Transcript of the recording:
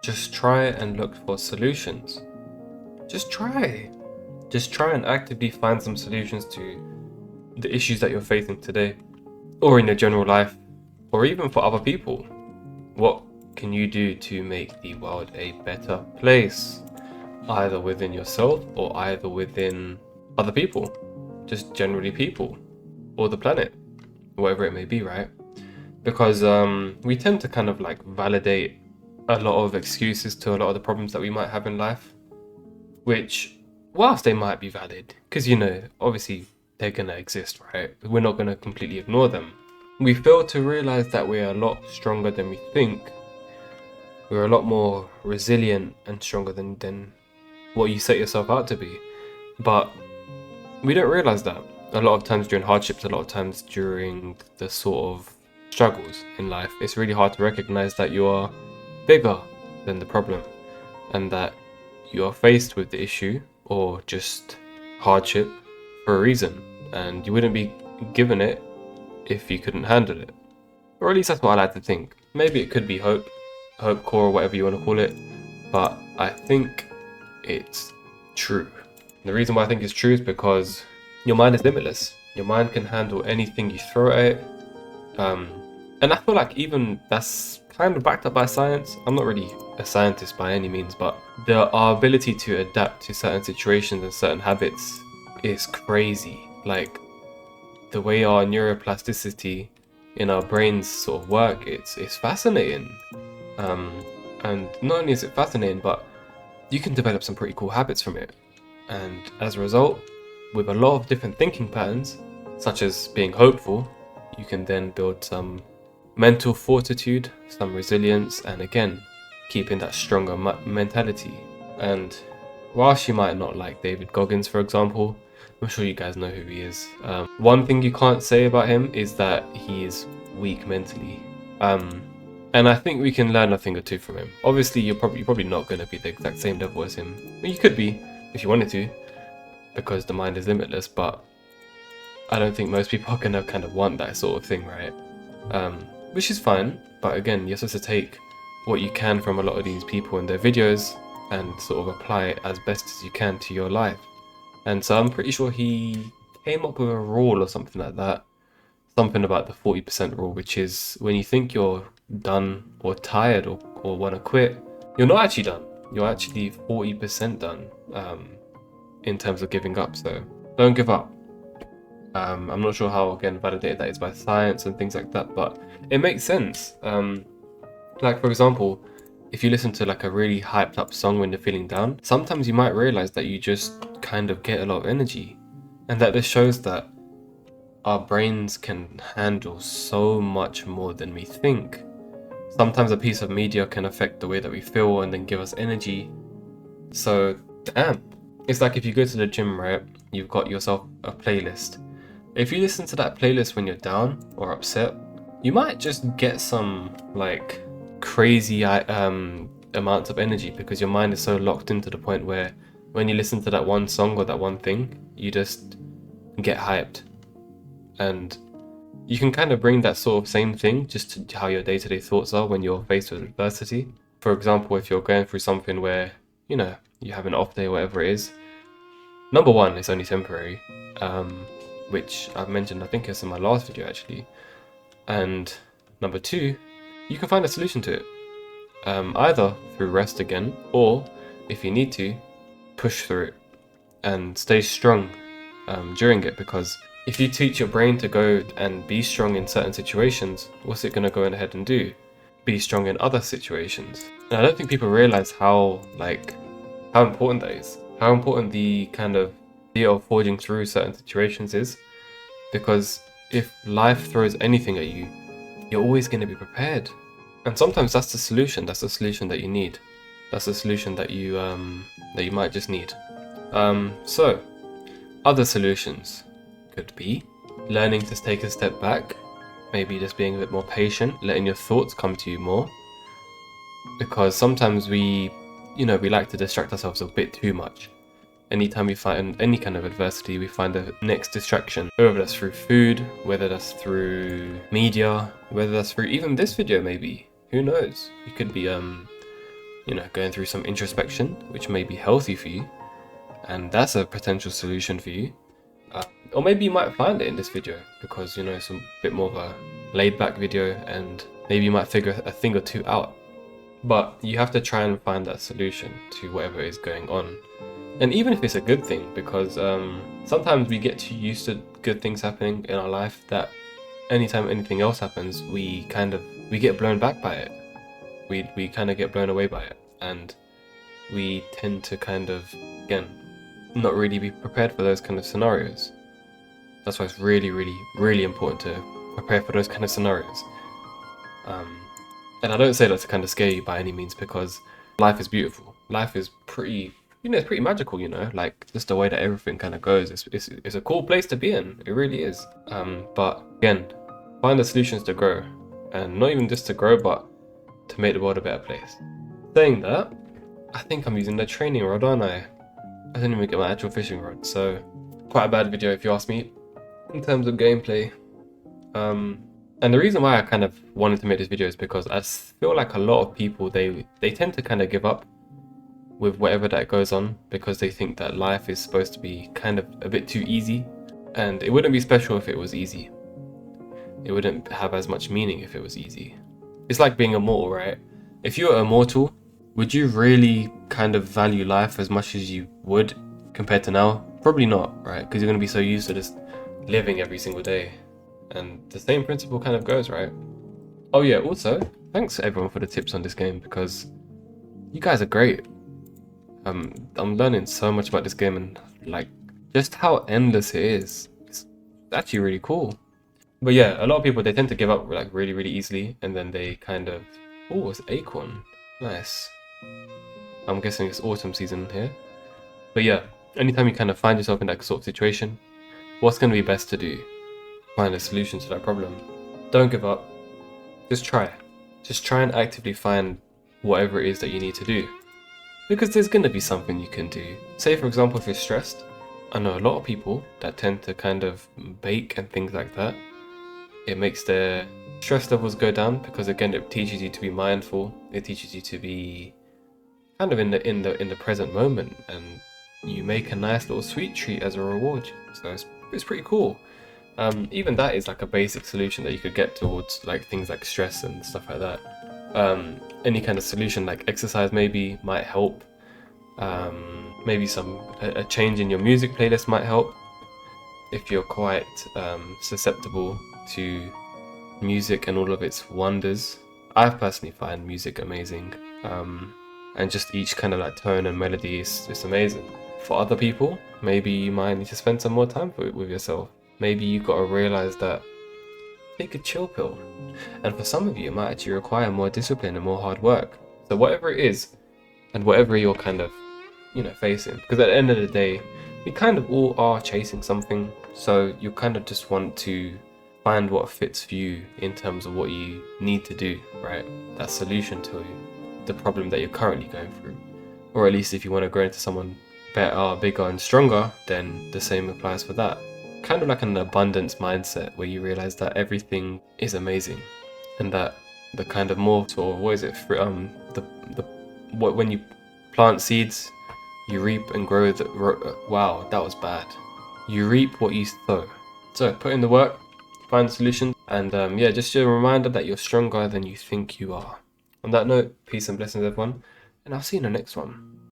Just try and look for solutions. Just try. Just try and actively find some solutions to the issues that you're facing today, or in your general life, or even for other people. What can you do to make the world a better place? Either within yourself or either within other people. Just generally people. Or the planet. Whatever it may be, right? Because we tend to kind of like validate a lot of excuses to a lot of the problems that we might have in life, which, whilst they might be valid, because obviously they're gonna exist, right? We're not gonna completely ignore them. We fail to realize that we're a lot stronger than we think. We're a lot more resilient and stronger than what you set yourself out to be. But we don't realize that a lot of times during hardships, a lot of times during the sort of struggles in life, it's really hard to recognize that you are bigger than the problem and that you are faced with the issue or just hardship for a reason, and you wouldn't be given it if you couldn't handle it. Or at least that's what I like to think. Maybe it could be hope core, or whatever you want to call it, but I think it's true. The reason why I think it's true is because your mind is limitless. Your mind can handle anything you throw at it. And I feel like even that's kind of backed up by science. I'm not really a scientist by any means, but our ability to adapt to certain situations and certain habits is crazy. Like, the way our neuroplasticity in our brains sort of work, it's fascinating. And not only is it fascinating, but you can develop some pretty cool habits from it. And as a result, with a lot of different thinking patterns, such as being hopeful, you can then build some mental fortitude, some resilience, and again, keeping that stronger mentality. And whilst you might not like David Goggins, for example, I'm sure you guys know who he is. One thing you can't say about him is that he is weak mentally. And I think we can learn a thing or two from him. Obviously, you're probably not going to be the exact same level as him. Well, you could be, if you wanted to, because the mind is limitless, but I don't think most people are going to kind of want that sort of thing, right? Which is fine, but again, you're supposed to take what you can from a lot of these people and their videos and sort of apply it as best as you can to your life. And so I'm pretty sure he came up with a rule or something like that. Something about the 40% rule, which is when you think you're done or tired or want to quit, you're not actually done. You're actually 40% done in terms of giving up. So don't give up. I'm not sure how, again, validated that is by science and things like that, but it makes sense. Like, for example, if you listen to like a really hyped up song when you're feeling down, sometimes you might realize that you just kind of get a lot of energy, and that this shows that our brains can handle so much more than we think. Sometimes a piece of media can affect the way that we feel and then give us energy. So, damn. It's like if you go to the gym, right? You've got yourself a playlist. If you listen to that playlist when you're down or upset, you might just get some like crazy amounts of energy because your mind is so locked into the point where when you listen to that one song or that one thing, you just get hyped. And you can kind of bring that sort of same thing just to how your day-to-day thoughts are when you're faced with adversity. For example, if you're going through something where, you have an off day or whatever it is, number one, it's only temporary, which I've mentioned, I think it's in my last video actually. And number two, you can find a solution to it, either through rest again, or if you need to, push through it and stay strong during it, because if you teach your brain to go and be strong in certain situations, what's it going to go ahead and do? Be strong in other situations. And I don't think people realize how important that is. How important the kind of idea of forging through certain situations is. Because if life throws anything at you, you're always going to be prepared. And sometimes that's the solution. That's the solution that you need. That's the solution that you might just need. So, other solutions could be learning to take a step back, maybe just being a bit more patient, letting your thoughts come to you more, because sometimes we like to distract ourselves a bit too much. Anytime we find any kind of adversity, we find the next distraction, whether that's through food, whether that's through media, whether that's through even this video maybe, who knows, you could be going through some introspection, which may be healthy for you, and that's a potential solution for you. Or maybe you might find it in this video because it's a bit more of a laid back video, and maybe you might figure a thing or two out. But you have to try and find that solution to whatever is going on. And even if it's a good thing, because sometimes we get too used to good things happening in our life that anytime anything else happens, we get blown back by it. We kind of get blown away by it, and we tend to again, not really be prepared for those kind of scenarios. That's why it's really, really, really important to prepare for those kind of scenarios. And I don't say that to kind of scare you by any means, because life is beautiful. Life is pretty, it's pretty magical, like just the way that everything kind of goes. It's a cool place to be in. It really is. But again, find the solutions to grow, and not even just to grow, but to make the world a better place. Saying that, I think I'm using the training rod, aren't I? I didn't even get my actual fishing rod, so quite a bad video if you ask me, in terms of gameplay. And the reason why I kind of wanted to make this video is because I feel like a lot of people, they tend to kind of give up with whatever that goes on, because they think that life is supposed to be kind of a bit too easy, and it wouldn't be special if it was easy. It wouldn't have as much meaning if it was easy. It's like being immortal, right? If you were immortal, would you really kind of value life as much as you would compared to now? Probably not, right? Because you're going to be so used to just living every single day. And the same principle kind of goes, right? Oh yeah, also, thanks everyone for the tips on this game, because you guys are great. I'm learning so much about this game, and like just how endless it is. It's actually really cool. But yeah, a lot of people, they tend to give up like really, really easily, and then they kind of... Oh, it's acorn. Nice. I'm guessing it's autumn season here. But yeah, anytime you kind of find yourself in that sort of situation, what's going to be best to do? Find a solution to that problem. Don't give up. Just try. Just try and actively find whatever it is that you need to do. Because there's going to be something you can do. Say for example, if you're stressed, I know a lot of people that tend to kind of bake and things like that. It makes their stress levels go down, because again, it teaches you to be mindful. It teaches you to be kind of in the present moment, and you make a nice little sweet treat as a reward. So it's pretty cool. Even that is like a basic solution that you could get towards like things like stress and stuff like that. Any kind of solution like exercise maybe might help. Maybe a change in your music playlist might help if you're quite susceptible to music and all of its wonders. I personally find music amazing, and just each kind of like tone and melody is just amazing. For other people, maybe you might need to spend some more time with yourself. Maybe you've got to realize that take a chill pill. And for some of you, it might actually require more discipline and more hard work. So whatever it is, and whatever you're kind of, facing, because at the end of the day, we kind of all are chasing something. So you kind of just want to find what fits for you in terms of what you need to do, right? That solution to the problem that you're currently going through. Or at least if you want to grow into someone better, bigger and stronger, then the same applies for that. Kind of like an abundance mindset, where you realize that everything is amazing, and that the kind of more sort of, what is it, when you plant seeds, you reap and grow wow, that was bad. You reap what you sow. So put in the work, find the solution, and yeah, just a reminder that you're stronger than you think you are. On that note, peace and blessings everyone, and I'll see you in the next one.